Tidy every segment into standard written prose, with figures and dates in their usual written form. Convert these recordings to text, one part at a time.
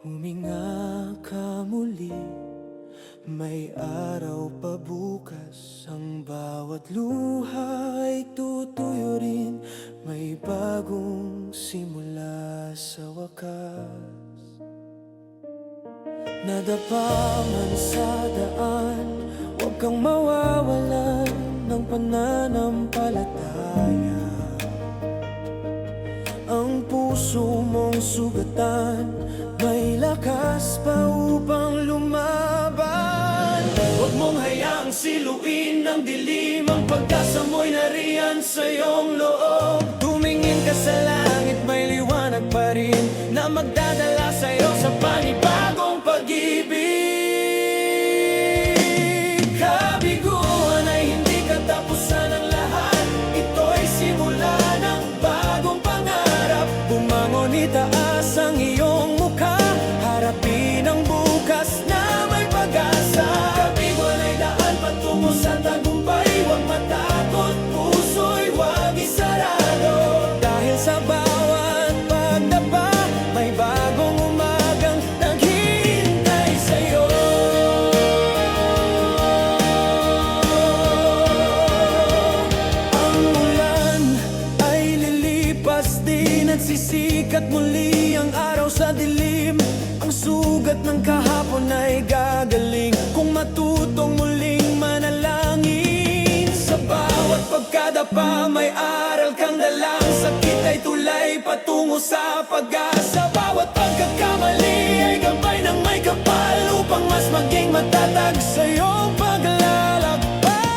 Huminga ka muli, may araw pa bukas. Ang bawat luha ay tutuyo rin, may bagong simula sa wakas. Nadapa man sa daan, huwag kang mawawalan ng pananampalataya. Ang puso mong sugatan, may lakas pa upang lumaban. Huwag mong hayaang siluin ng dilim, ang pag-asa mo'y nariyan sa iyong loob. Tumingin ka sa langit, may liwanag pa rin na magdadala sa'yo sa panibagong pag-ibig. Kabiguan ay hindi katapusan ng lahat, ito'y simula ng bagong pangarap. Bumangon, itaas ang iyong mukha, harapin ang bukas na may pag-asa. Kabiguan ay daan patungo sa tagumpay, huwag matakot, puso'y huwag isarado. Dahil sa bawat pagdapa, may bagong umagang naghihintay sa'yo. Ang ulan ay lilipas din at sisikat muli ang araw sa dilim. Ang sugat ng kahapon ay gagaling kung matutong muling manalangin. Sa bawat pagkadapa may aral kang dalang, sakit ay tulay patungo sa pag-asa. Bawat pagkakamali ay gabay ng may kapal upang mas maging matatag sa iyong paglalakbay.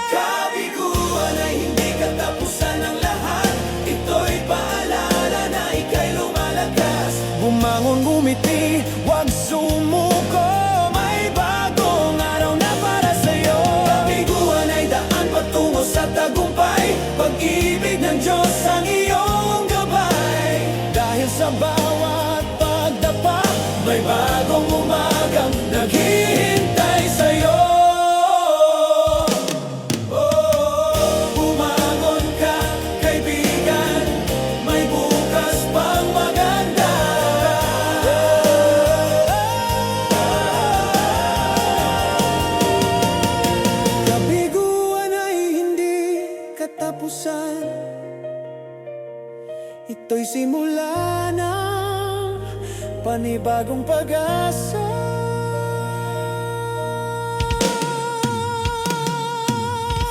Kabiguan ay hindi katapusan ng lahat, ito'y paalala na ika'y lumalakas. Bumangon, ngumiti, huwag sumuko, may bagong araw na para sa'yo. Kabiguan ay daan patungo sa tagumpay, pag-ibig ng Diyos ang iyong gabay. Dahil sa bawat pagdapa, may bagong umagang naghihintay sa'yo. Bumangon ka, kaibigan, may bukas pang maganda. Kabiguan ay hindi katapusan, ito'y simula ng panibagong pag-asa.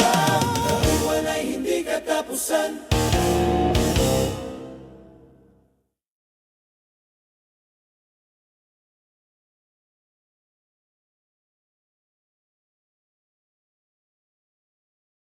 Kabiguan ay hindi katapusan,